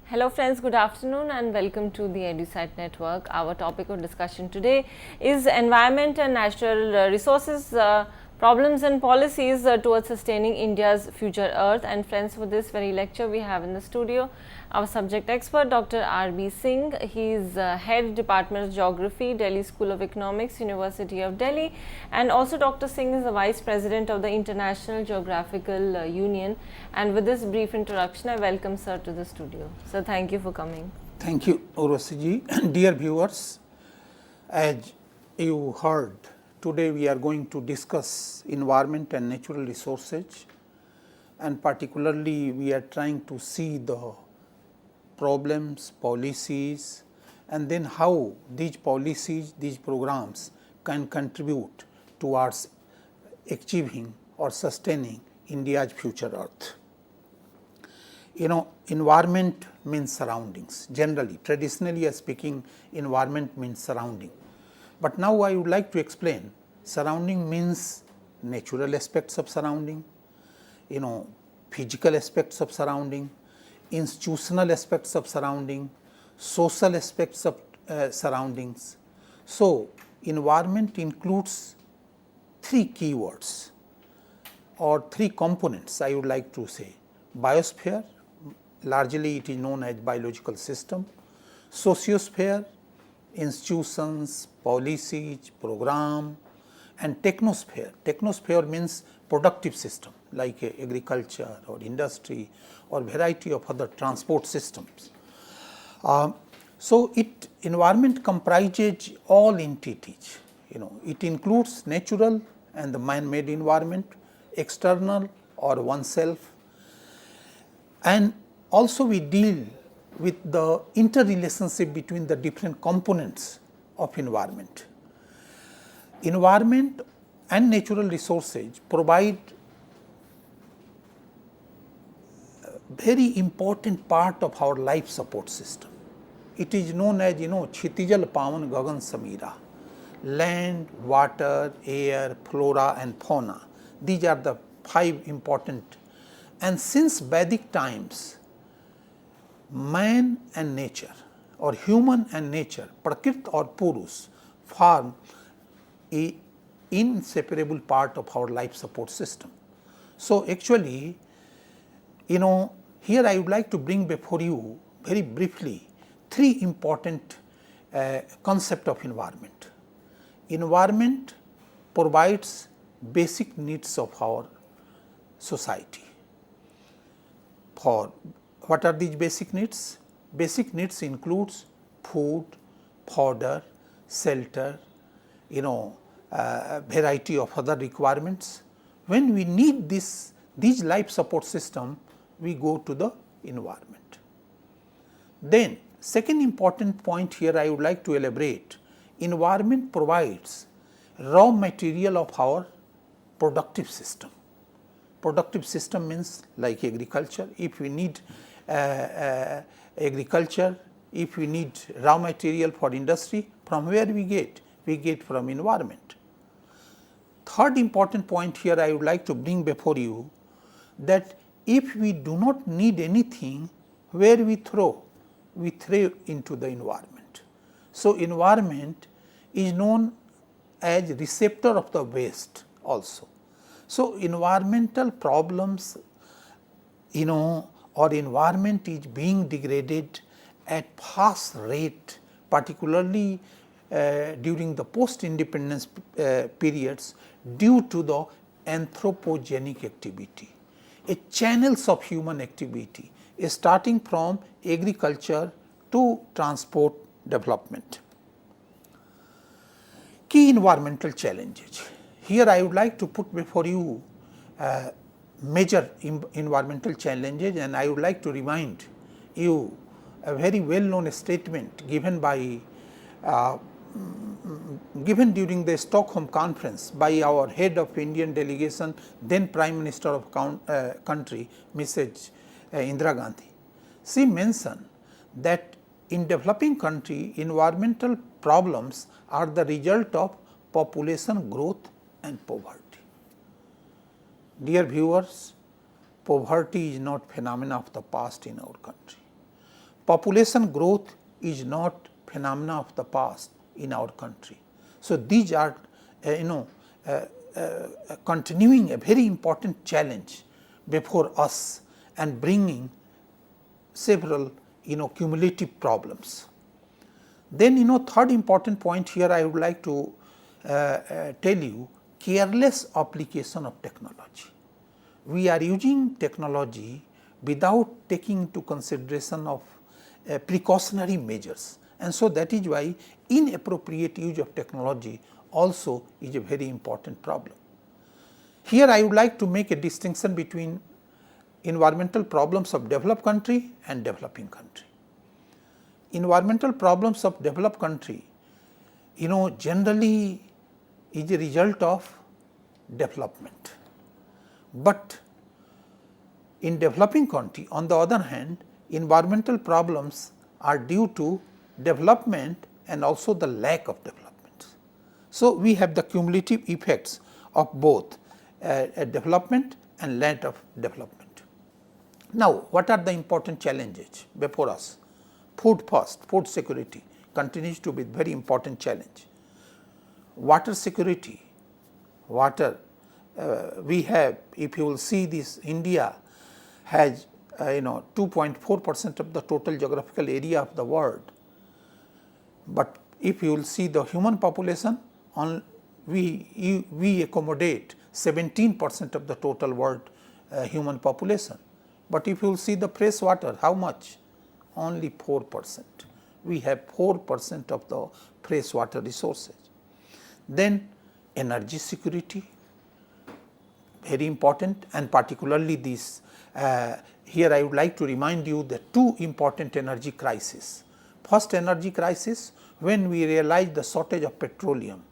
Hello friends, good afternoon and welcome to the EduSite network. Our topic of discussion today is environment and natural resources, problems and policies towards sustaining India's future earth. And friends, for this very lecture we have in the studio our subject expert Dr. R.B. Singh. He is head Department of Geography, Delhi School of Economics, University of Delhi, and also Dr. Singh is the Vice President of the International Geographical Union. And with this brief introduction, I welcome sir to the studio. Sir, thank you for coming. Thank you, Urvashi ji. Dear viewers, as you heard, today we are going to discuss environment and natural resources, and particularly we are trying to see the problems, policies, and then how these policies, these programs can contribute towards achieving or sustaining India's future earth. You know, environment means surroundings. Generally, traditionally speaking, environment means surrounding. But now I would like to explain surrounding means natural aspects of surrounding, physical aspects of surrounding, institutional aspects of surrounding, social aspects of surroundings. So, environment includes three keywords or three components, I would like to say: biosphere, largely it is known as biological system; sociosphere, institutions, policies, program; and technosphere. Technosphere means productive system like agriculture or industry or variety of other transport systems. So, environment comprises all entities, it includes natural and the man-made environment, external or oneself, and also we deal with the interrelationship between the different components of environment. Environment and natural resources provide a very important part of our life support system. It is known as, Kshitijal Pavan Gagan Samira, land, water, air, flora and fauna. These are the five important. And since Vedic times, man and nature or human and nature, Prakrit or Purus, form a inseparable part of our life support system. So, actually, here I would like to bring before you very briefly three important concepts of environment. Environment provides basic needs of our society. For what are these basic needs? Basic needs includes food, fodder, shelter, variety of other requirements. When we need these life support system, we go to the environment. Then second important point here I would like to elaborate: environment provides raw material of our productive system. Productive system means like agriculture. If we need agriculture, if we need raw material for industry, from where we get? We get from environment. Third important point here I would like to bring before you, that if we do not need anything, where we throw? We throw into the environment. So, environment is known as receptor of the waste also. So, environmental problems, or environment is being degraded at fast rate, particularly during the post-independence periods, due to the anthropogenic activity, channels of human activity starting from agriculture to transport development. Key environmental challenges. Here I would like to put before you major environmental challenges, and I would like to remind you a very well known statement given by given during the Stockholm conference by our head of Indian delegation, then Prime Minister of country, Mrs. Indira Gandhi. She mentioned that in developing country, environmental problems are the result of population growth and poverty. Dear viewers, poverty is not phenomena of the past in our country. population growth is not phenomena of the past in our country. So, these are continuing a very important challenge before us and bringing several cumulative problems. Then third important point here I would like to tell you, careless application of technology. We are using technology without taking into consideration of precautionary measures, and so that is why inappropriate use of technology also is a very important problem. Here I would like to make a distinction between environmental problems of developed country and developing country. Environmental problems of developed country generally is a result of development, but in developing country on the other hand, environmental problems are due to development and also the lack of development. So, we have the cumulative effects of both development and lack of development. Now, what are the important challenges before us? Food first, food security continues to be very important challenge. Water security, water we have, if you will see this, India has 2.4% of the total geographical area of the world, but if you will see the human population, we accommodate 17% of the total world human population, but if you will see the fresh water, how much? Only 4%. We have 4% of the fresh water resources. Then energy security, very important, and particularly this here I would like to remind you the two important energy crises. First energy crisis when we realized the shortage of petroleum,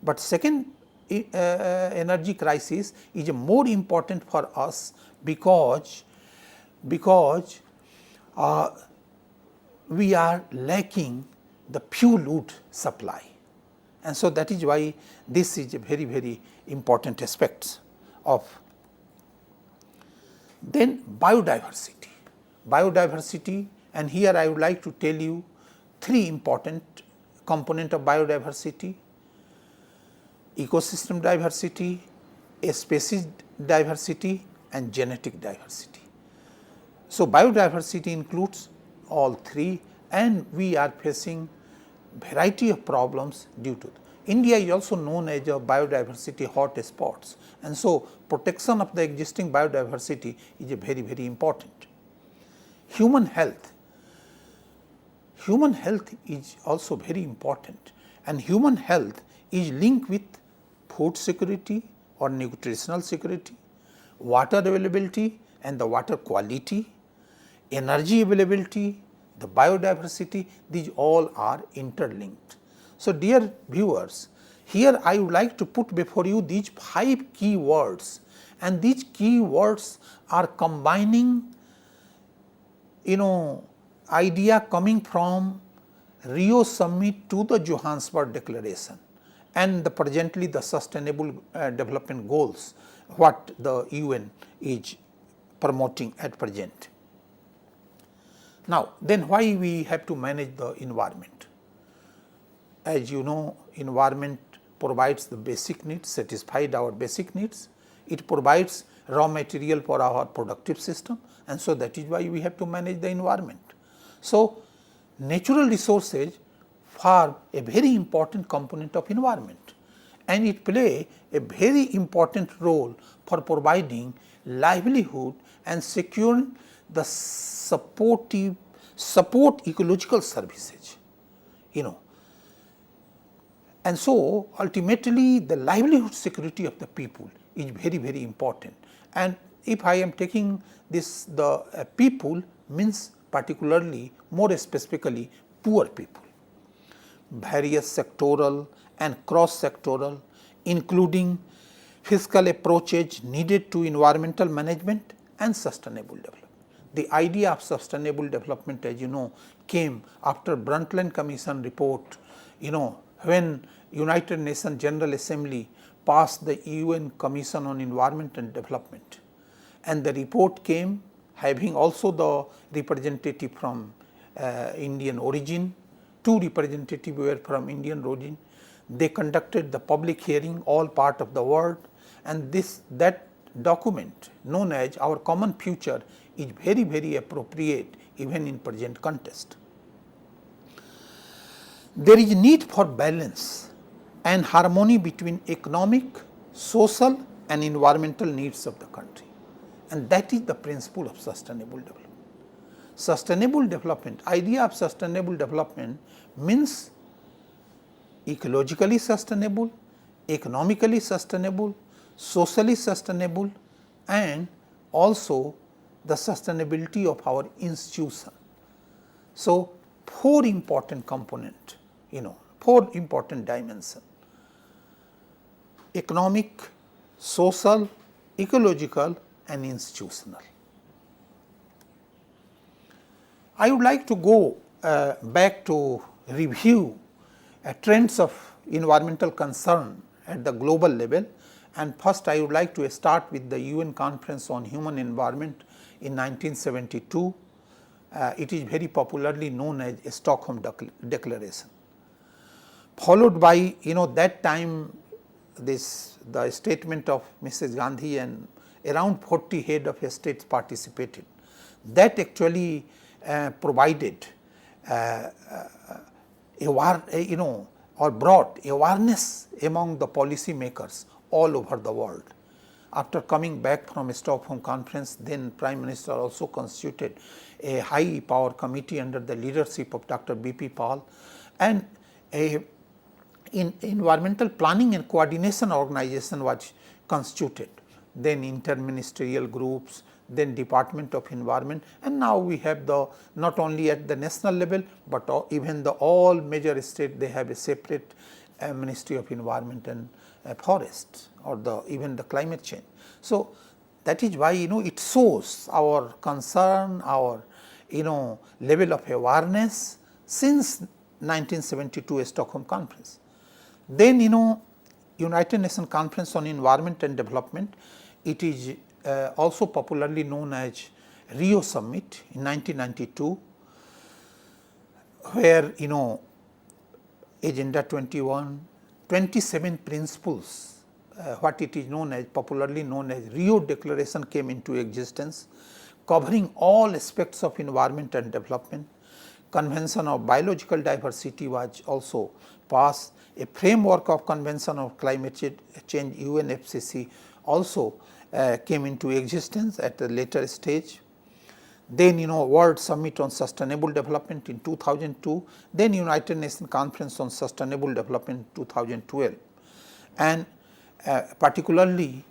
but second energy crisis is more important for us because we are lacking the fuel wood supply, and so that is why this is a very important aspect of. Then biodiversity, and here I would like to tell you three important components of biodiversity: ecosystem diversity, species diversity and genetic diversity. So, biodiversity includes all three, and we are facing variety of problems due to it. India is also known as a biodiversity hot spots, and so protection of the existing biodiversity is a very important. Human health is also very important, and human health is linked with food security or nutritional security, water availability and the water quality, energy availability, the biodiversity, these all are interlinked. So, dear viewers, here I would like to put before you these 5 key words, and these key words are combining idea coming from Rio summit to the Johannesburg declaration and presently the sustainable development goals what the UN is promoting at present. Now, then why we have to manage the environment? As you know, environment provides the basic needs, satisfied our basic needs, it provides raw material for our productive system, and so that is why we have to manage the environment. So, natural resources form a very important component of environment, and it play a very important role for providing livelihood and securing the support ecological services, And so, ultimately the livelihood security of the people is very important, and if I am taking this the people means particularly more specifically poor people. Various sectoral and cross sectoral including fiscal approaches needed to environmental management and sustainable development. The idea of sustainable development, as you know, came after Brundtland Commission report, when United Nations General Assembly passed the UN Commission on Environment and Development, and the report came having also the representative from Indian origin, 2 representatives were from Indian origin. They conducted the public hearing, all part of the world, and that document known as Our Common Future is very, very appropriate even in present context. There is need for balance and harmony between economic, social and environmental needs of the country, and that is the principle of sustainable development. Sustainable development, idea of sustainable development means ecologically sustainable, economically sustainable, socially sustainable, and also the sustainability of our institution. So, 4 important component, 4 important dimension: economic, social, ecological and institutional. I would like to go back to review trends of environmental concern at the global level, and first I would like to start with the UN Conference on Human Environment in 1972. It is very popularly known as Stockholm Declaration, followed by that time the statement of Mrs. Gandhi and around 40 head of states participated. That actually provided or brought awareness among the policy makers all over the world. After coming back from Stockholm Conference, then Prime Minister also constituted a high power committee under the leadership of Dr. B.P. Pal, and a environmental planning and coordination organization was constituted, then interministerial groups, then Department of Environment, and now we have the not only at the national level, but even the all major states, they have a separate Ministry of Environment and Forest, or even the climate change. So, that is why it shows our concern, our level of awareness since 1972 Stockholm Conference. Then United Nations Conference on Environment and Development, it is also popularly known as Rio Summit in 1992, where Agenda 21, 27 principles, what it is known as, popularly known as Rio Declaration, came into existence, covering all aspects of environment and development. Convention of Biological Diversity was also passed. A framework of Convention of Climate Change, UNFCCC, also came into existence at a later stage. Then World Summit on Sustainable Development in 2002, then United Nations Conference on Sustainable Development in 2012, and particularly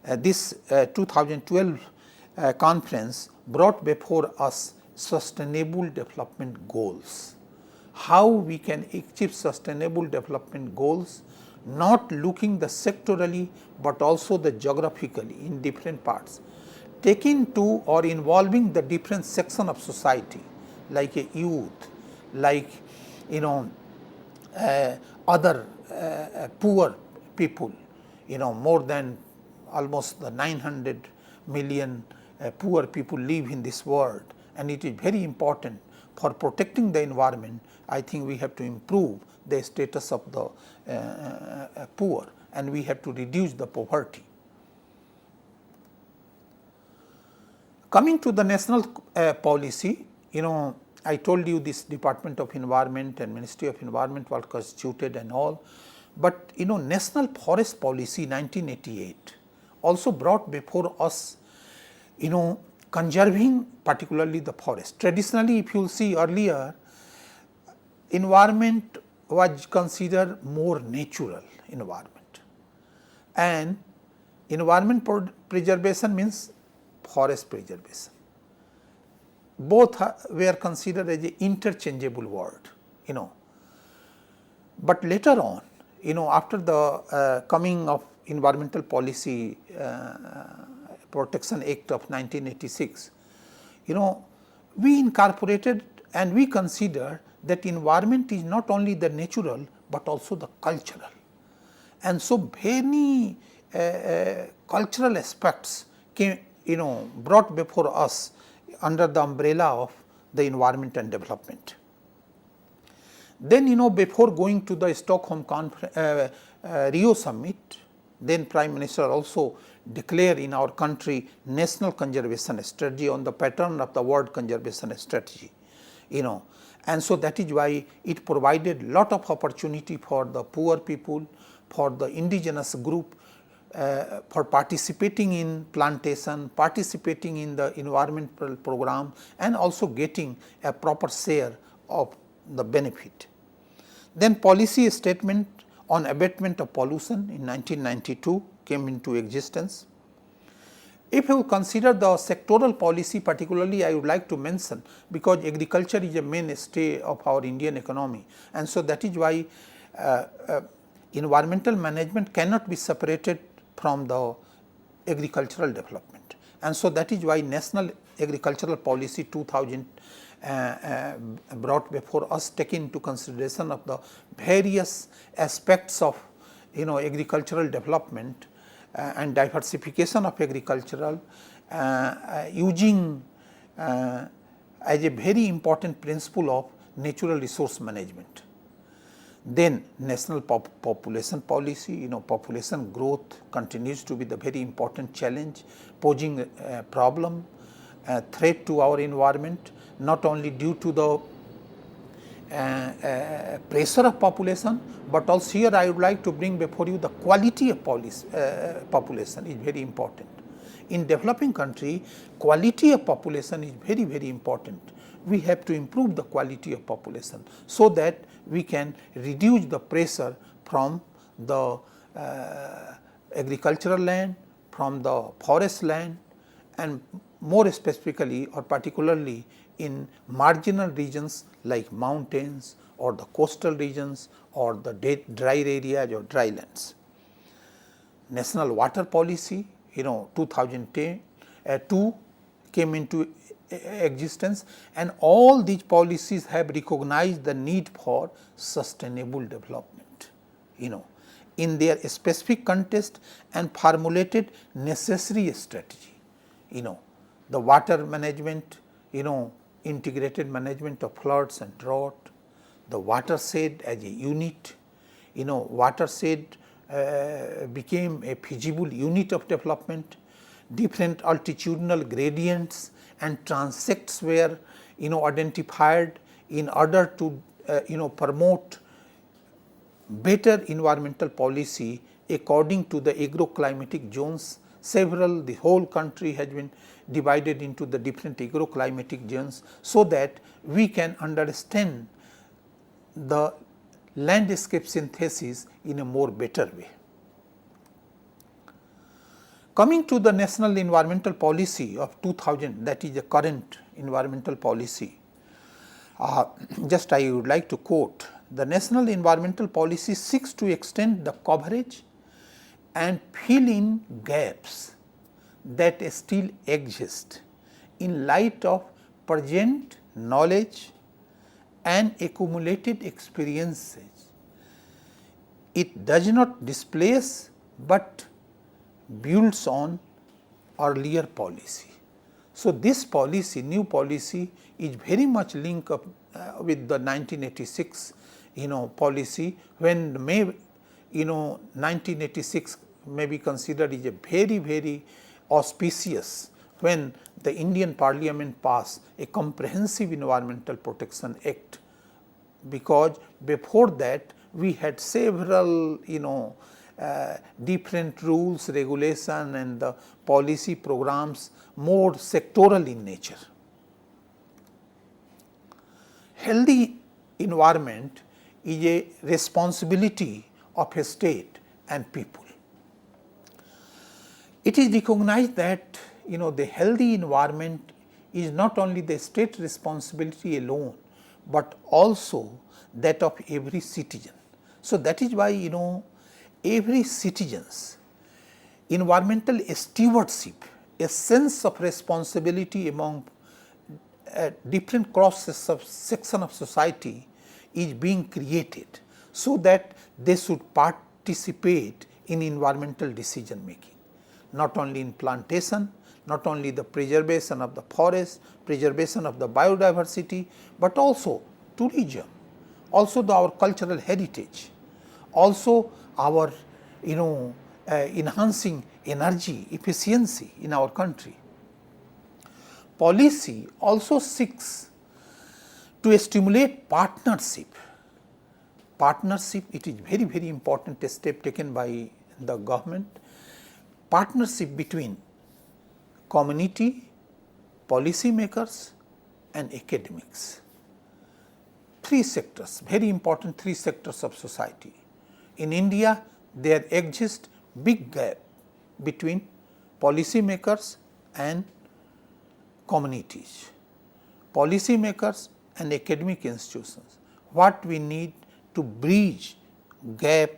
this 2012 conference brought before us sustainable development goals. How we can achieve sustainable development goals, not looking the sectorally, but also the geographically in different parts, taking to or involving the different section of society, like a youth, like other poor people, more than almost the 900 million poor people live in this world, and it is very important for protecting the environment. I think we have to improve the status of the poor, and we have to reduce the poverty. Coming to the national policy, I told you this Department of Environment and Ministry of Environment were constituted and all, but National Forest Policy 1988 also brought before us conserving particularly the forest. Traditionally, if you will see earlier, environment was considered more natural environment, and environment preservation means forest preservation. Both were considered as an interchangeable word, But later on, after the coming of Environmental Policy Protection Act of 1986, we incorporated and we consider that environment is not only the natural, but also the cultural. And so, many cultural aspects came, brought before us under the umbrella of the environment and development. Then before going to the Stockholm Rio summit, then Prime Minister also declared in our country national conservation strategy on the pattern of the world conservation strategy, and so that is why it provided lot of opportunity for the poor people, for the indigenous group, for participating in plantation, participating in the environmental program, and also getting a proper share of the benefit. Then policy statement on abatement of pollution in 1992 came into existence. If you consider the sectoral policy, particularly I would like to mention, because agriculture is a mainstay of our Indian economy, and so that is why environmental management cannot be separated from the agricultural development, and so that is why National Agricultural Policy 2000 brought before us, taking into consideration of the various aspects of agricultural development and diversification of agricultural, using as a very important principle of natural resource management. Then national population policy, population growth continues to be the very important challenge, posing a problem, a threat to our environment, not only due to the pressure of population, but also here I would like to bring before you the quality of population is very important. In developing country, quality of population is very, very important. We have to improve the quality of population so that we can reduce the pressure from the agricultural land, from the forest land, and more specifically or particularly in marginal regions like mountains or the coastal regions or the dry areas or dry lands. National water policy 2010 came into existence, and all these policies have recognized the need for sustainable development in their specific context and formulated necessary strategy. The water management, integrated management of floods and drought, the watershed as a unit, watershed became a feasible unit of development, different altitudinal gradients and transects were identified in order to promote better environmental policy according to the agroclimatic zones. The whole country has been divided into the different agroclimatic zones, so that we can understand the landscape synthesis in a more better way. Coming to the National Environmental Policy of 2000, that is the current environmental policy, just I would like to quote, the National Environmental Policy seeks to extend the coverage and fill in gaps that still exist in light of present knowledge and accumulated experiences. It does not displace, but builds on earlier policy. So, this policy, new policy is very much linked up with the 1986 policy, when 1986 may be considered is a very, very auspicious, when the Indian Parliament passed a Comprehensive Environmental Protection Act, because before that we had several different rules, regulation and the policy programs more sectoral in nature. Healthy environment is a responsibility of a state and people. It is recognized that the healthy environment is not only the state responsibility alone, but also that of every citizen. So, that is why every citizen's environmental stewardship, a sense of responsibility among different cross section of society is being created, so that they should participate in environmental decision making, not only in plantation, not only the preservation of the forest, preservation of the biodiversity, but also tourism, also our cultural heritage, also our enhancing energy efficiency in our country. Policy also seeks to stimulate partnership. Partnership, it is very important step taken by the government. Partnership between community, policy makers and academics. Three sectors, very important three sectors of society. In India, there exists big gap between policy makers and communities, policy makers and academic institutions. What we need to bridge gap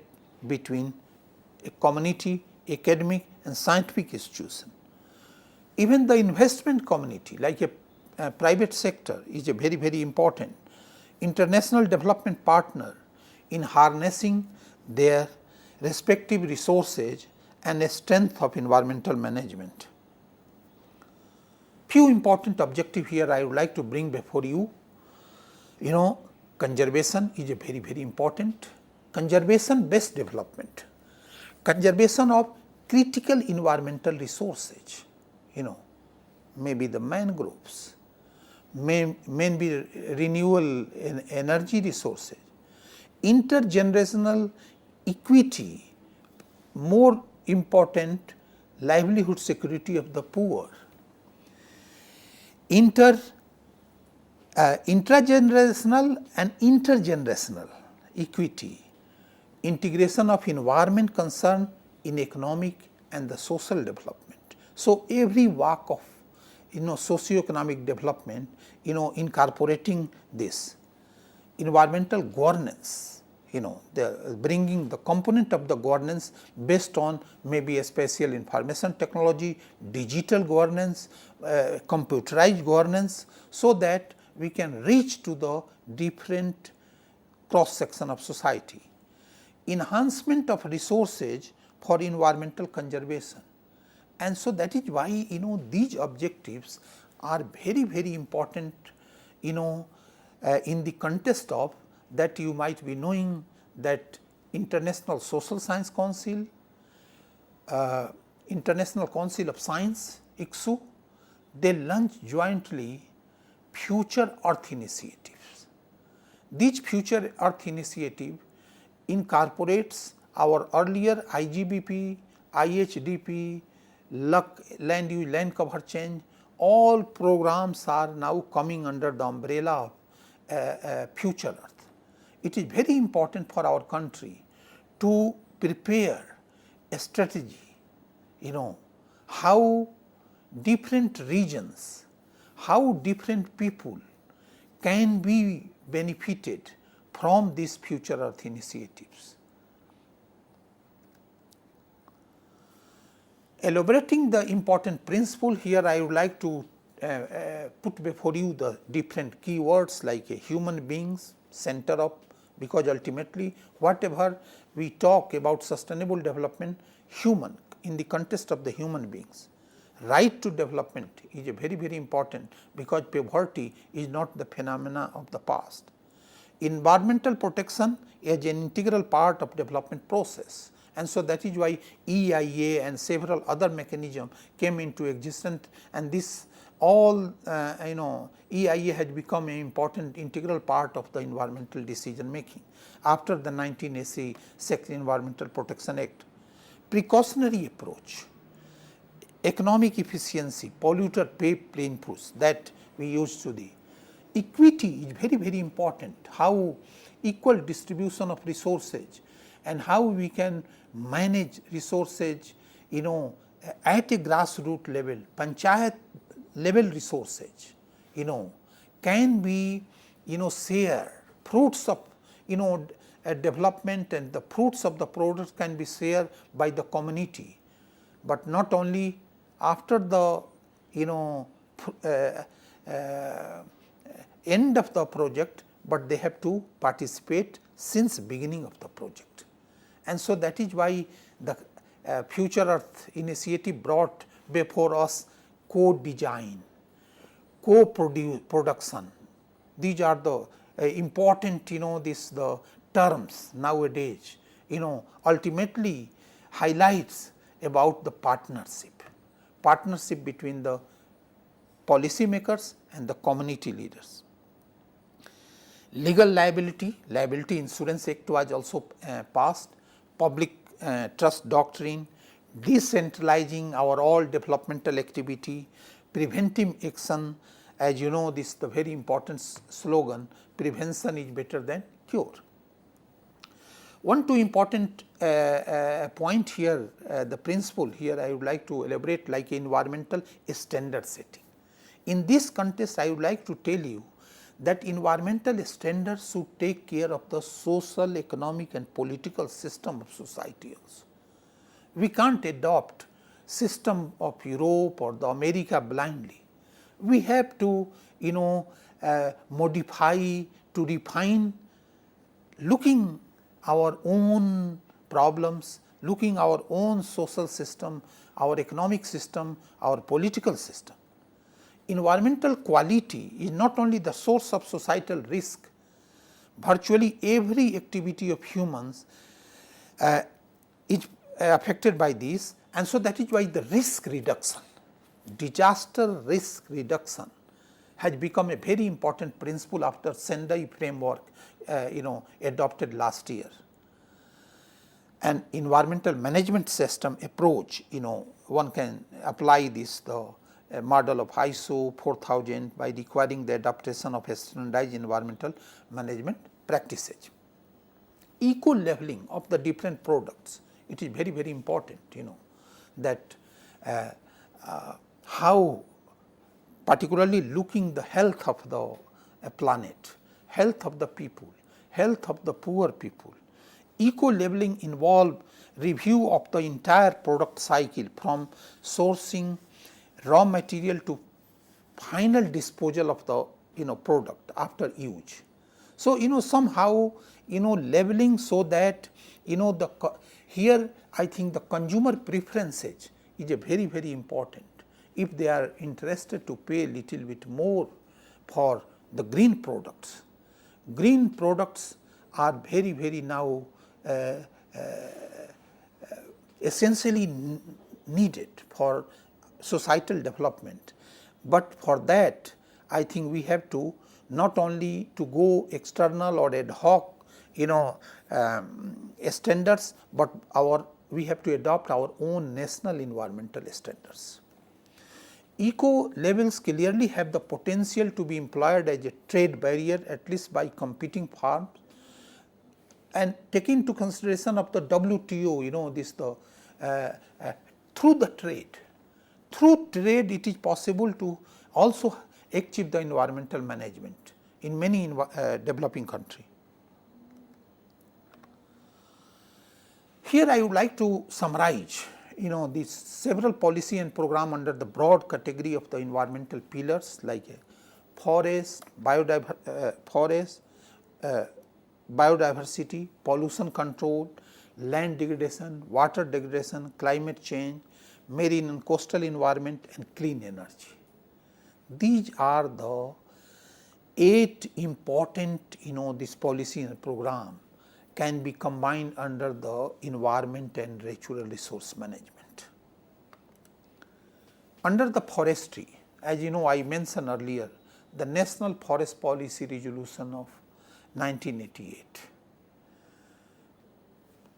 between a community, academic and scientific institution. Even the investment community like a private sector is a very important international development partner in harnessing their respective resources and a strength of environmental management. Few important objectives here I would like to bring before you. Conservation is a very important. Conservation based development, conservation of critical environmental resources, maybe the mangroves, may be renewable energy resources, intergenerational equity, more important livelihood security of the poor, intragenerational and intergenerational equity, integration of environment concern in economic and the social development. So, every walk of socio-economic development incorporating this environmental governance, bringing the component of the governance based on maybe a spatial information technology, digital governance, computerized governance, so that we can reach to the different cross section of society. Enhancement of resources for environmental conservation, and so that is why these objectives are very important in the context of that you might be knowing that International Social Science Council, International Council of Science ICSU, they launched jointly Future Earth initiatives. These Future Earth initiative incorporates our earlier IGBP, IHDP, land use, land cover change, all programs are now coming under the umbrella of Future Earth. It is very important for our country to prepare a strategy, how different regions, how different people can be benefited from these Future Earth initiatives. Elaborating the important principle here, I would like to put before you the different keywords like human beings, center of, because ultimately whatever we talk about sustainable development, human, in the context of the human beings. Right to development is a very important, because poverty is not the phenomena of the past. Environmental protection is an integral part of development process, and so that is why EIA and several other mechanisms came into existence, and this all EIA had become an important integral part of the environmental decision making after the 1980 Sector Environmental Protection Act. Precautionary approach, economic efficiency, polluter pay plain push, that we used to the equity is very important, how equal distribution of resources and how we can manage resources at a grassroots level, panchayat level resources can be share fruits of development, and the fruits of the products can be shared by the community, but not only after the end of the project, but they have to participate since beginning of the project. And so that is why the Future Earth initiative brought before us co-design, co-production. These are the important, the terms nowadays, ultimately highlights about the partnership between the policy makers and the community leaders. Legal liability Insurance Act was also passed, public trust doctrine, decentralizing our all developmental activity, preventive action. As you know, this is the very important slogan, prevention is better than cure. One two important point here, the principle here I would like to elaborate, like environmental standard setting. In this context, I would like to tell you that environmental standards should take care of the social, economic and political system of society also. We can't adopt system of Europe or the America blindly. We have to modify, to refine, looking our own problems, looking our own social system, our economic system, our political system. Environmental quality is not only the source of societal risk, virtually every activity of humans is affected by this, and so that is why the risk reduction, disaster risk reduction has become a very important principle after Sendai framework adopted last year. And environmental management system approach, one can apply this model of ISO 4000 by requiring the adaptation of standardized environmental management practices. Eco-leveling of the different products, it is very, very important, that how particularly looking the health of the planet, health of the people, health of the poor people. Eco-leveling involve review of the entire product cycle from sourcing raw material to final disposal of the product after use. So, somehow leveling so that here I think the consumer preferences is a very, very important. If they are interested to pay a little bit more for the green products. Green products are very, very now essentially needed for societal development, but for that I think we have to not only to go external or ad hoc standards, but we have to adopt our own national environmental standards. Eco labels clearly have the potential to be employed as a trade barrier, at least by competing farms, and take into consideration of the WTO, through the trade. Through trade it is possible to also achieve the environmental management in many developing countries. Here I would like to summarize these several policy and program under the broad category of the environmental pillars like forest, biodiversity, pollution control, land degradation, water degradation, climate change, marine and coastal environment and clean energy. These are the 8 important this policy and program can be combined under the environment and natural resource management. Under the forestry, as I mentioned earlier, the National Forest Policy Resolution of 1988.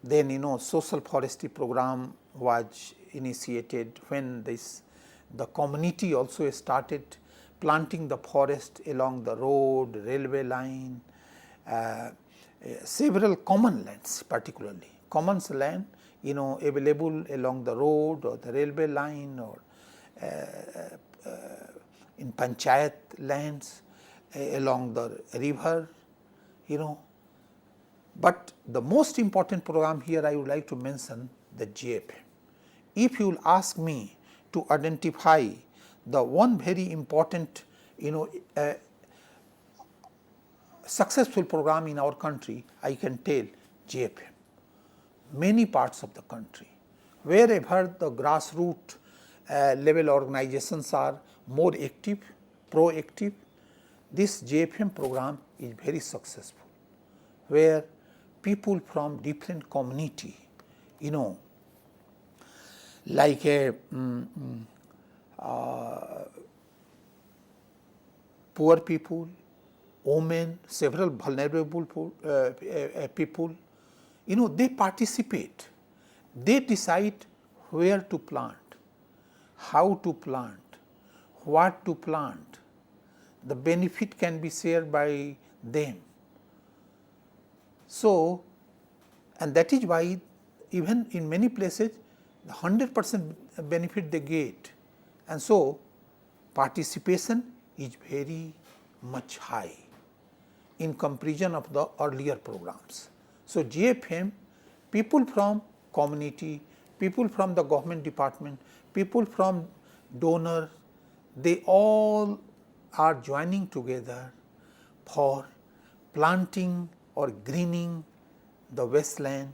Then social forestry program was initiated when the community also started planting the forest along the road, railway line, several common lands, particularly commons land available along the road or the railway line or in panchayat lands along the river, But the most important program here I would like to mention the GFM. If you will ask me to identify the one very important successful program in our country, I can tell GFM. Many parts of the country, wherever the grassroots level organizations are more active, proactive. This JFM program is very successful, where people from different community, like a poor people, women, several vulnerable people, they participate. They decide where to plant, how to plant, what to plant. The benefit can be shared by them. So, and that is why even in many places the 100% benefit they get, and so participation is very much high in comparison of the earlier programs. So, JFM, people from community, people from the government department, people from donor, they all are joining together for planting or greening the wasteland,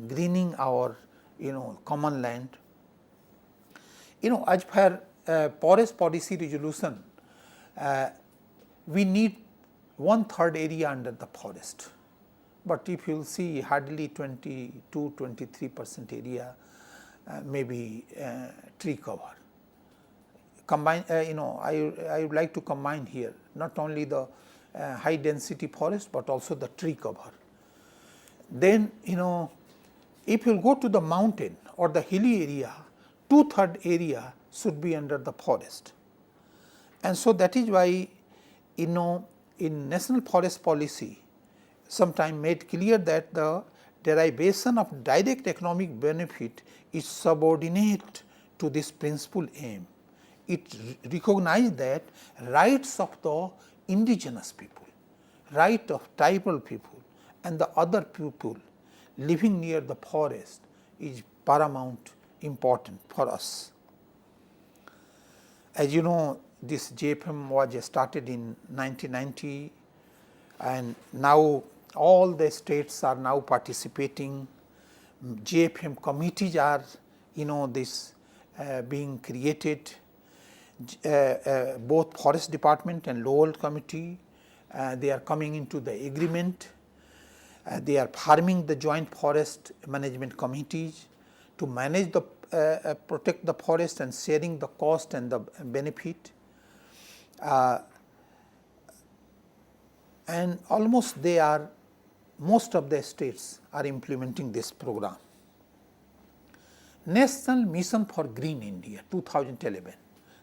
greening our common land. As per forest policy resolution, we need 1/3 area under the forest, but if you will see hardly 22-23% area may be tree cover. Combine, I would like to combine here not only the high density forest, but also the tree cover. Then if you go to the mountain or the hilly area, 2/3 area should be under the forest. And so that is why in national forest policy sometime made clear that the derivation of direct economic benefit is subordinate to this principal aim. It recognizes that rights of the indigenous people, right of tribal people and the other people living near the forest is paramount important for us. As you know, this JFM was started in 1990, and now all the states are now participating. JFM committees are being created. Both forest department and Lowell committee, they are coming into the agreement. They are forming the joint forest management committees to manage the protect the forest and sharing the cost and the benefit. And almost most of the states are implementing this program. National Mission for Green India 2011.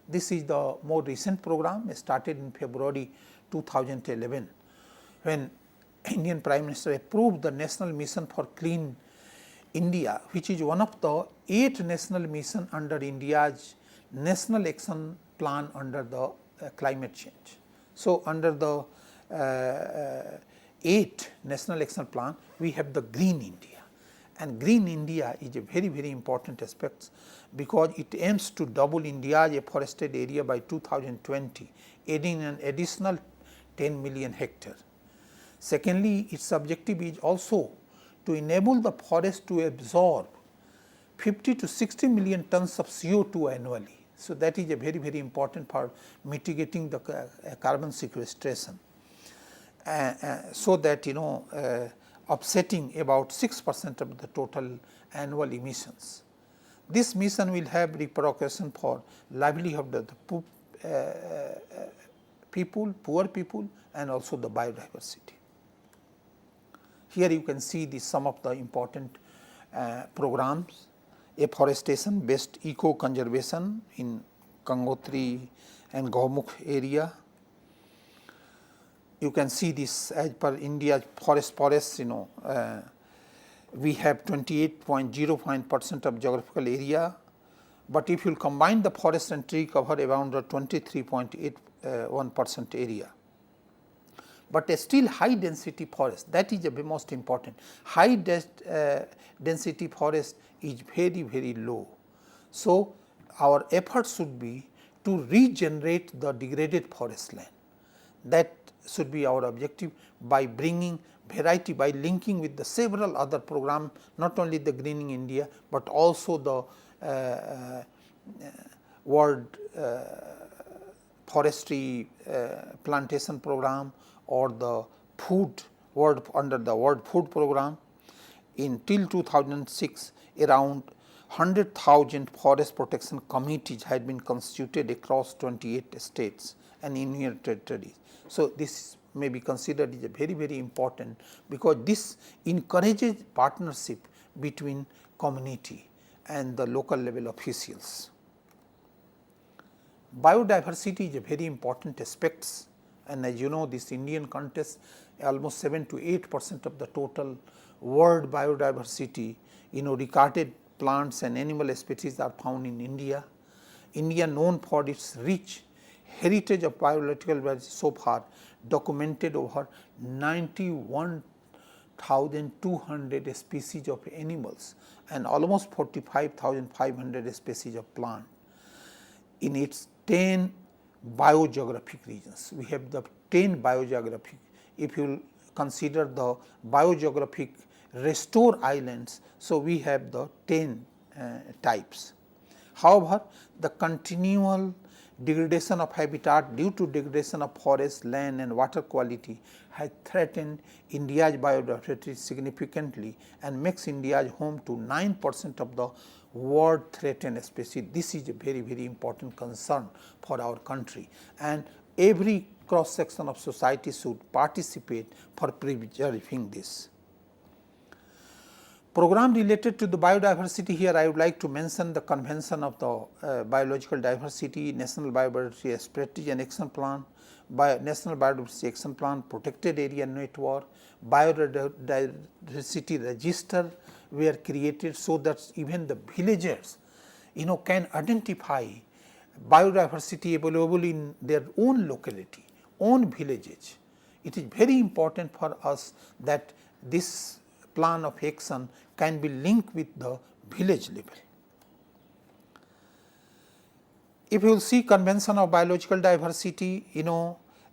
This is the more recent program, started in February 2011, when Indian Prime Minister approved the National Mission for Clean India, which is one of the 8 national missions under India's National Action Plan under the climate change. So, under the 8 National Action Plan, we have the Green India, and Green India is a very, very important aspect because it aims to double India's afforested area by 2020, adding an additional 10 million hectares. Secondly, its objective is also to enable the forest to absorb 50 to 60 million tons of CO2 annually. So, that is a very, very important for mitigating the carbon sequestration, so that offsetting about 6% of the total annual emissions. This mission will have repercussion for livelihood of the people, poor people, and also the biodiversity. Here you can see some of the important programs: afforestation based eco conservation in Gangotri and Gaumukh area. You can see this as per India's forests, we have 28.05% of geographical area, but if you combine the forest and tree cover around 23.81% area. But still high density forest, that is the most important. High density forest is very, very low. So, our effort should be to regenerate the degraded forest land. That should be our objective by bringing variety, by linking with the several other programs, not only the Greening India, but also the World Forestry Plantation Program or the food under the World Food Program. In till 2006, around 100,000 forest protection committees had been constituted across 28 states and union territories. So, this may be considered as a very important, because this encourages partnership between community and the local level officials. Biodiversity is a very important aspect, and as you know, this Indian context, almost 7 to 8% of the total world biodiversity, recorded plants and animal species are found in India. India, known for its rich heritage of biological diversity, so far documented over 91,200 species of animals and almost 45,500 species of plant in its 10 biogeographic regions. We have the 10 biogeographic. If you consider the biogeographic restore islands, so we have the 10 types. However, the continual degradation of habitat due to degradation of forest, land and water quality has threatened India's biodiversity significantly and makes India home to 9% of the world threatened species. This is a very important concern for our country, and every cross section of society should participate for preserving this. Program related to the biodiversity, here I would like to mention the Convention of the Biological Diversity, National Biodiversity Strategy and Action Plan, National Biodiversity Action Plan, Protected Area Network, Biodiversity Register were created, so that even the villagers can identify biodiversity available in their own locality, own villages. It is very important for us that this plan of action can be linked with the village level. If you will see Convention of Biological Diversity,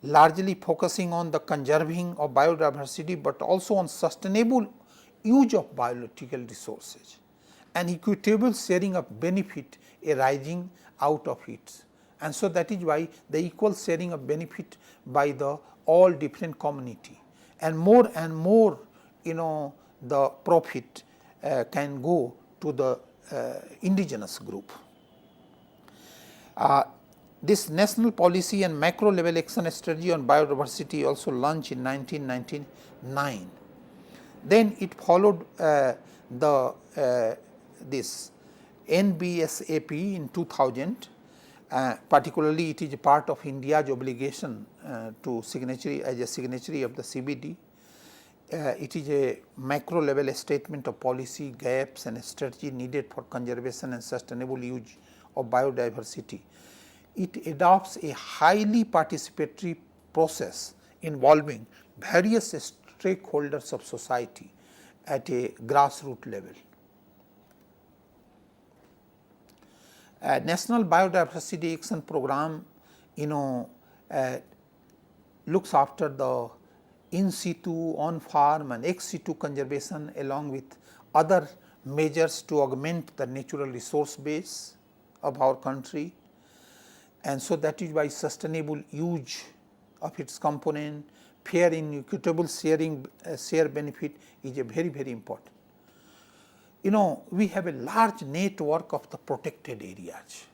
largely focusing on the conserving of biodiversity, but also on sustainable use of biological resources and equitable sharing of benefit arising out of it. And so, that is why the equal sharing of benefit by the all different community, and more the profit can go to the indigenous group. This national policy and macro level action strategy on biodiversity also launched in 1999. Then it followed this NBSAP in 2000. Particularly, it is a part of India's obligation to signatory as a signatory of the CBD. It is a macro level statement of policy gaps and strategy needed for conservation and sustainable use of biodiversity. It adopts a highly participatory process involving various stakeholders of society at a grassroots level. National Biodiversity Action Program, looks after the in situ, on farm and ex situ conservation along with other measures to augment the natural resource base of our country. And so, that is why sustainable use of its component, fair and equitable share benefit is a very important. We have a large network of the protected areas,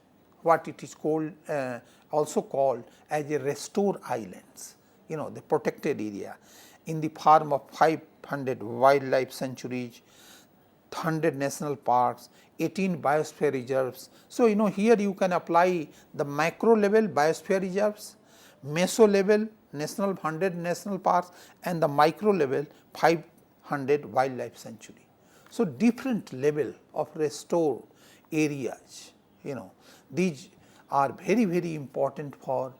what it is called also called as a restore islands, the protected area in the form of 500 wildlife sanctuaries, 100 national parks, 18 biosphere reserves. So, here you can apply the macro level biosphere reserves, meso level 100 national parks, and the micro level 500 wildlife sanctuary. So, different level of restored areas, these are very important for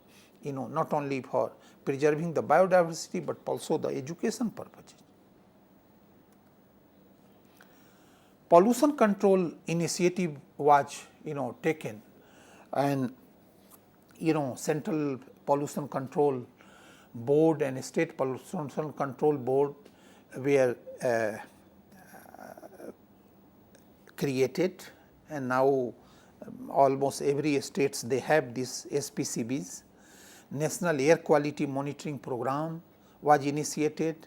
not only for preserving the biodiversity, but also the education purposes. Pollution control initiative was taken, and Central Pollution Control Board and State Pollution Control Board were created, and now almost every states they have these SPCBs. National Air Quality Monitoring Program was initiated.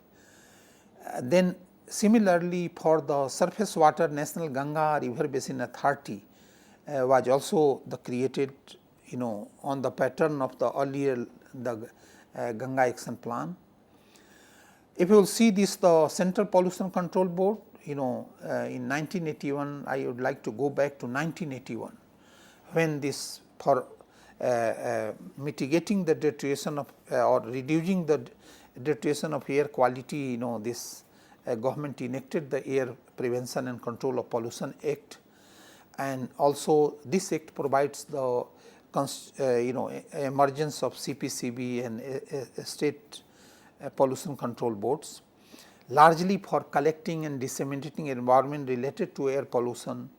Then similarly for the surface water, National Ganga River Basin Authority was also created on the pattern of the earlier the Ganga Action Plan. If you will see this, the Central Pollution Control Board, in 1981, I would like to go back to 1981, when this for mitigating the deterioration of or reducing the deterioration of air quality, this government enacted the Air Prevention and Control of Pollution Act, and also this act provides the emergence of CPCB and state pollution control boards, largely for collecting and disseminating environment related to air pollution,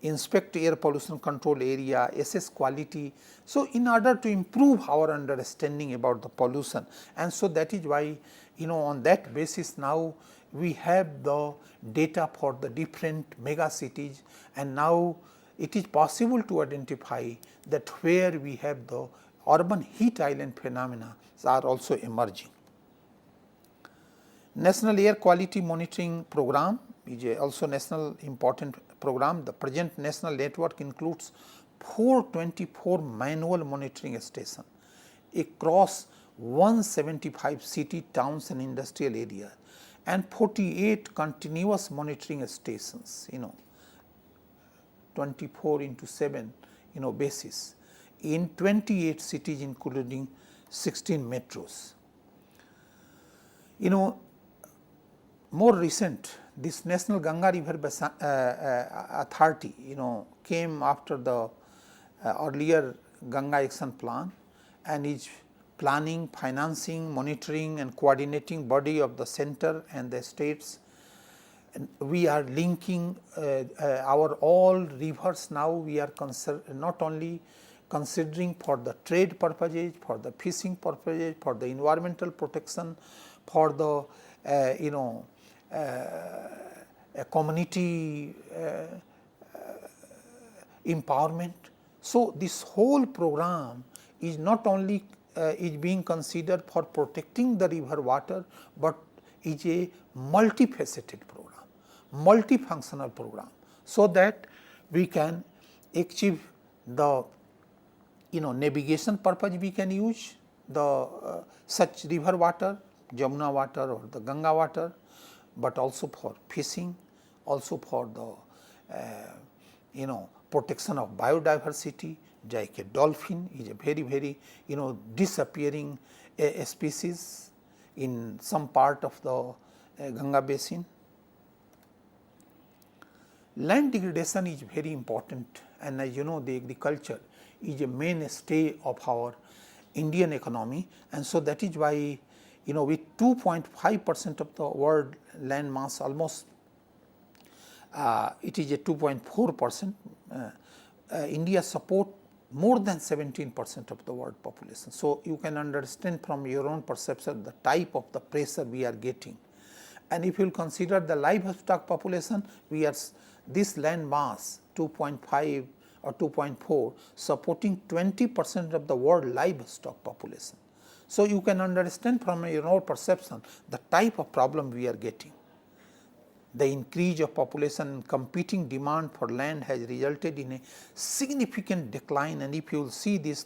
inspect air pollution control area, assess quality. So, in order to improve our understanding about the pollution, and so that is why on that basis now we have the data for the different mega cities, and now it is possible to identify that where we have the urban heat island phenomena are also emerging. National Air Quality Monitoring Program is also national important program. The present national network includes 424 manual monitoring stations across 175 city, towns and industrial areas, and 48 continuous monitoring stations, 24/7 basis in 28 cities including 16 metros. More recent, this National Ganga River Basin Authority came after the earlier Ganga Action Plan, and is planning, financing, monitoring and coordinating body of the center and the states. And we are linking our all rivers now. We are not only considering for the trade purposes, for the fishing purposes, for the environmental protection, for the community empowerment. So, this whole program is not only is being considered for protecting the river water, but is a multifaceted program, multifunctional program, so that we can achieve the navigation purpose. We can use the such river water, Jamuna water or the Ganga water, but also for fishing, also for the protection of biodiversity. Like a dolphin is a very disappearing species in some part of the Ganga basin. Land degradation is very important, and as you know, the agriculture is a mainstay of our Indian economy, and so that is why with 2.5% of the world land mass, almost it is a 2.4%, India support more than 17% of the world population. So, you can understand from your own perception the type of the pressure we are getting. And if you will consider the livestock population, we are this land mass 2.5 or 2.4 supporting 20% of the world livestock population. So, you can understand from your own perception the type of problem we are getting. The increase of population and competing demand for land has resulted in a significant decline, and if you will see this,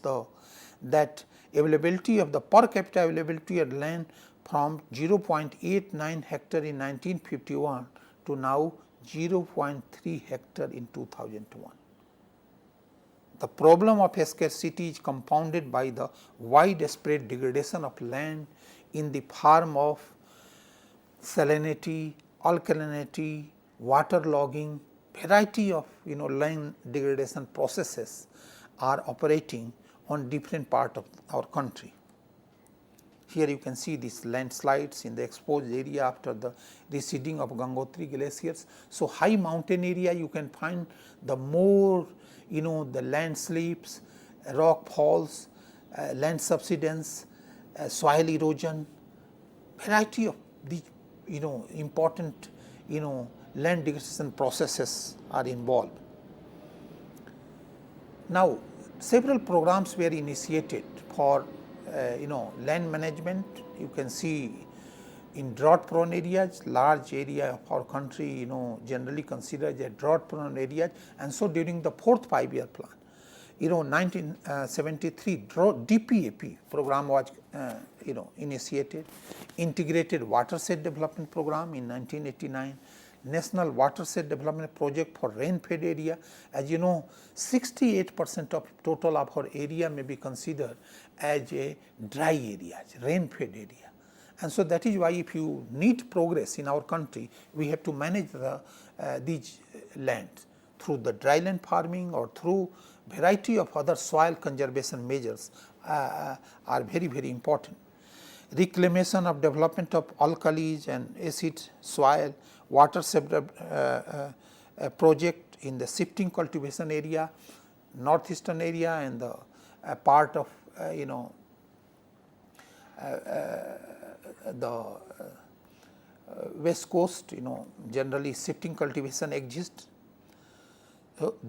that availability of the per capita availability of land from 0.89 hectare in 1951 to now 0.3 hectare in 2001. The problem of scarcity is compounded by the widespread degradation of land in the form of salinity, alkalinity, water logging. Variety of land degradation processes are operating on different part of our country. Here you can see these landslides in the exposed area after the receding of Gangotri glaciers. So, high mountain area you can find the more the landslips, rock falls, land subsidence, soil erosion, variety of these important land degradation processes are involved. Now, several programs were initiated for land management. You can see in drought prone areas, large area of our country generally considered as drought prone areas, and so during the 4th 5-year plan, 1973 DPAP program was initiated, integrated watershed development program in 1989, National Watershed Development Project for rain-fed area. As you know, 68% of total of our area may be considered as a dry area, rain-fed area. And so that is why if you need progress in our country, we have to manage these lands through the dryland farming or through variety of other soil conservation measures are very, very important. Reclamation of development of alkalis and acid soil, watershed project in the shifting cultivation area, northeastern area, and the part of the west coast, generally shifting cultivation exists.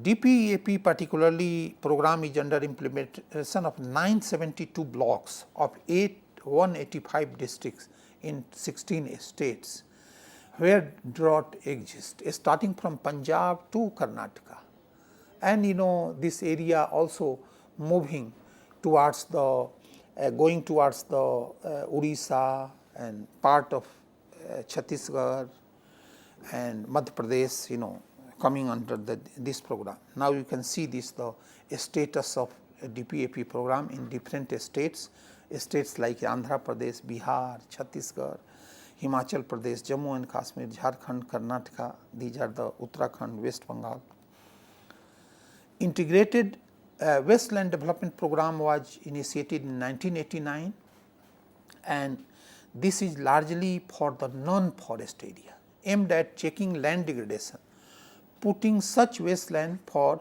DPAP particularly program is under implementation of 972 blocks of 185 districts in 16 states where drought exists, starting from Punjab to Karnataka. And this area also moving towards the going towards the Odisha and part of Chhattisgarh and Madhya Pradesh, coming under this program. Now you can see this the status of DPAP program in different states like Andhra Pradesh, Bihar, Chhattisgarh, Himachal Pradesh, Jammu and Kashmir, Jharkhand, Karnataka. These are the Uttarakhand, West Bengal. Integrated Wasteland Development Program was initiated in 1989, and this is largely for the non-forest area, aimed at checking land degradation, putting such wasteland for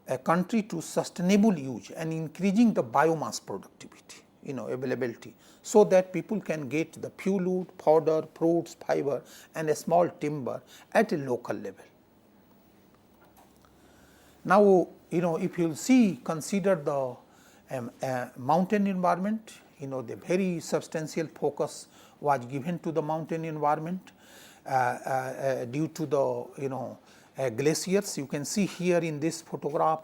a country to sustainable use and increasing the biomass productivity, availability, so that people can get the fuel wood, powder, fruits, fiber and a small timber at a local level. Now, if you see, consider the mountain environment, the very substantial focus was given to the mountain environment due to the glaciers. You can see here in this photograph,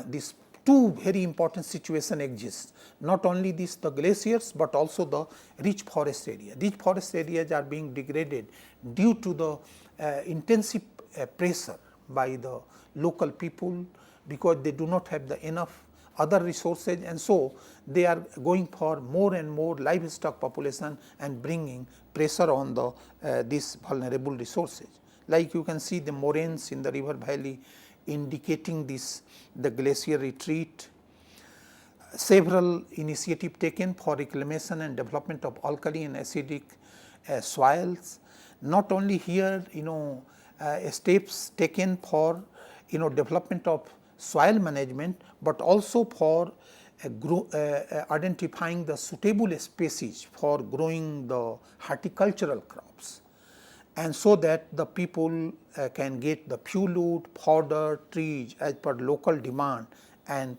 these two very important situations exist. Not only the glaciers, but also the rich forest area. These forest areas are being degraded due to the intensive pressure by the local people, because they do not have the enough other resources, and so they are going for more and more livestock population and bringing pressure on the these vulnerable resources. Like you can see the moraines in the river valley indicating the glacier retreat. Several initiatives taken for reclamation and development of alkali and acidic soils. Not only here, steps taken for development of soil management, but also for identifying the suitable species for growing the horticultural crops, and so that the people can get the fuel wood, powder, trees as per local demand, and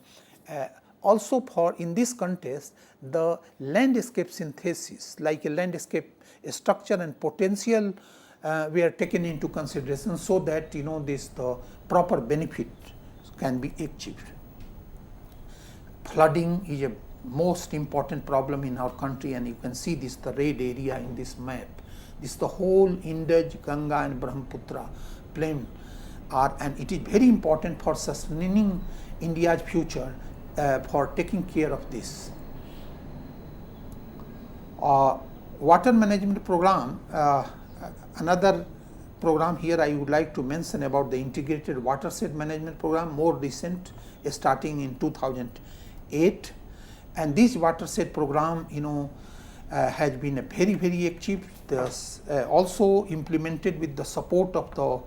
also for in this context the landscape synthesis, like a landscape structure and potential were taken into consideration, so that the proper benefit can be achieved. Flooding is a most important problem in our country, and you can see this the red area in this map. This the whole Indus, Ganga and Brahmaputra plain and it is very important for sustaining India's future for taking care of this. Water management program, another program here I would like to mention about the integrated watershed management program, more recent, starting in 2008, and this watershed program has been a very active, also implemented with the support of the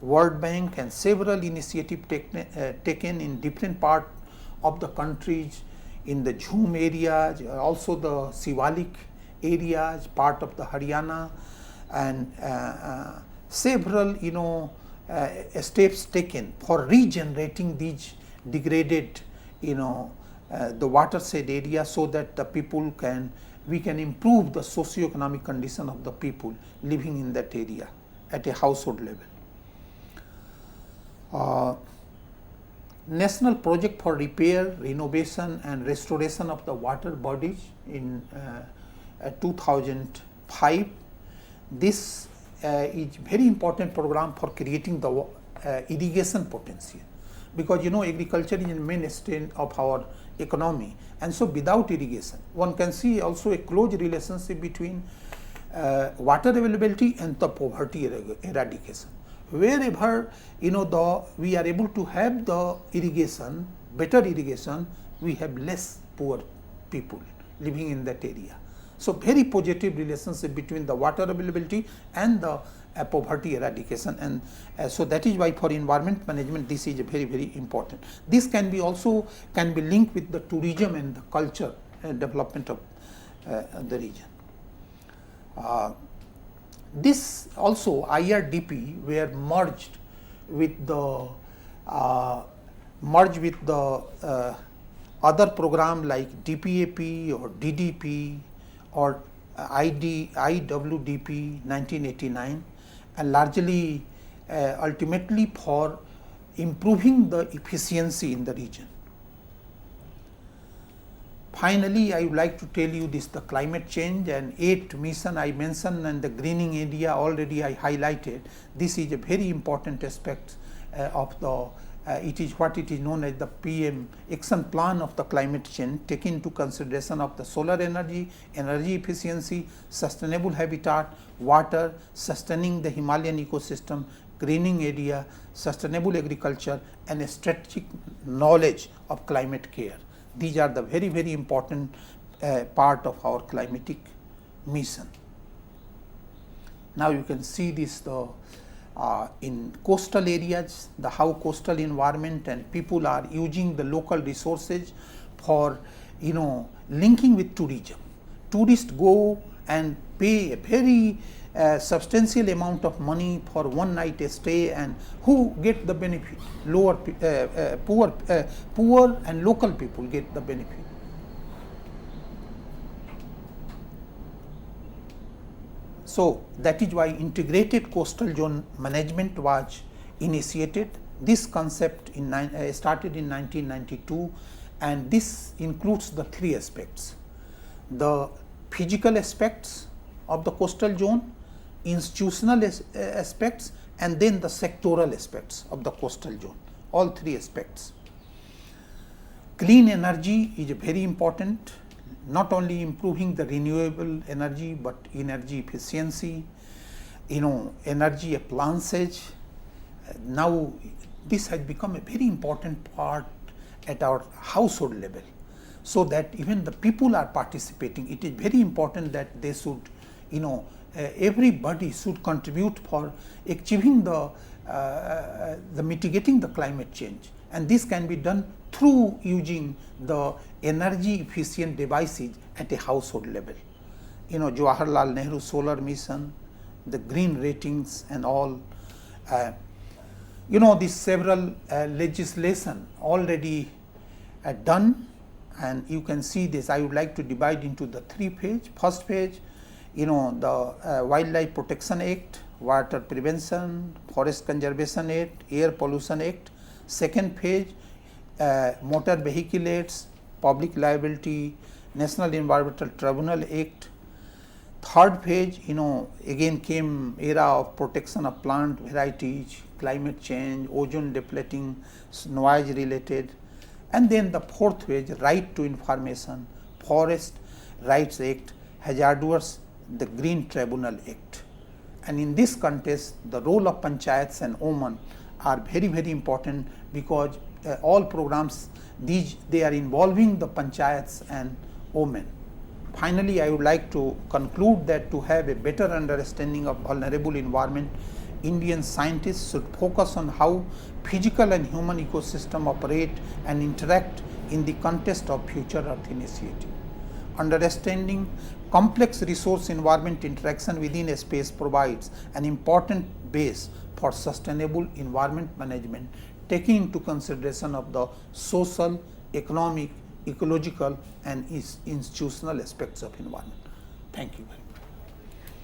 World Bank, and several initiatives taken in different parts of the countries, in the Jhum areas, also the Shivalik areas, part of the Haryana, and several steps taken for regenerating these degraded, the watershed area, so that the people we can improve the socio-economic condition of the people living in that area at a household level. National project for repair, renovation and restoration of the water bodies in 2005. This is very important program for creating the irrigation potential, because agriculture is the mainstay of our economy, and so without irrigation one can see also a close relationship between water availability and the poverty eradication. Wherever we are able to have the irrigation, better irrigation, we have less poor people living in that area. So very positive relationship between the water availability and the poverty eradication, and so that is why for environment management this is very, very important. This can be linked with the tourism and the culture development of the region. This also IRDP were merged with the other program like DPAP or DDP or IWDP 1989, and largely ultimately for improving the efficiency in the region. Finally, I would like to tell you this, the climate change and 8 mission I mentioned, and the greening area already I highlighted. This is a very important aspect of the it is what it is known as the PM action plan of the climate change, taking into consideration of the solar energy, energy efficiency, sustainable habitat, water, sustaining the Himalayan ecosystem, greening area, sustainable agriculture, and a strategic knowledge of climate care. These are the very, very important part of our climatic mission. Now you can see this in coastal areas, how coastal environment and people are using the local resources for linking with tourism. Tourists go and pay a very substantial amount of money for one night stay, and who get the benefit? Poor and local people get the benefit. So that is why integrated coastal zone management was initiated. This concept started in 1992, and this includes the 3 aspects: the physical aspects of the coastal zone, institutional aspects, and then the sectoral aspects of the coastal zone, all 3 aspects. Clean energy is very important, not only improving the renewable energy, but energy efficiency, energy appliances. Now this has become a very important part at our household level, so that even the people are participating. It is very important that they should, everybody should contribute for achieving the mitigating the climate change, and this can be done through using the energy efficient devices at a household level. Jawaharlal Nehru solar mission, the green ratings and all. These several legislation already done, and you can see this. I would like to divide into the 3 phases. First phase, the Wildlife Protection Act, Water Prevention, Forest Conservation Act, Air Pollution Act. Second phase, Motor Vehicle Acts, Public Liability, National Environmental Tribunal Act. Third phase, again came era of protection of plant varieties, climate change, ozone depleting, noise related. And then the fourth phase, Right to Information, Forest Rights Act, Hazardous, the Green Tribunal Act. And in this context, the role of panchayats and women are very, very important, because all programs, they are involving the panchayats and women. Finally, I would like to conclude that to have a better understanding of vulnerable environment, Indian scientists should focus on how physical and human ecosystem operate and interact in the context of Future Earth Initiative. Understanding complex resource environment interaction within a space provides an important base for sustainable environment management, taking into consideration of the social, economic, ecological and institutional aspects of environment. Thank you very much.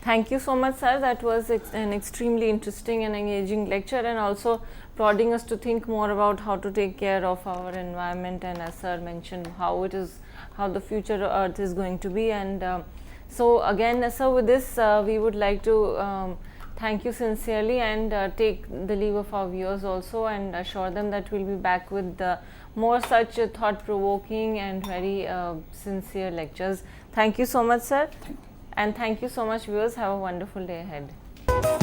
Thank you so much, sir. That was an extremely interesting and engaging lecture, and also prodding us to think more about how to take care of our environment, and as sir mentioned, how the future Earth is going to be. And so again, sir, with this we would like to thank you sincerely and take the leave of our viewers also, and assure them that we'll be back with more such thought-provoking and very sincere lectures. Thank you so much, sir. Thank you. And thank you so much, viewers. Have a wonderful day ahead.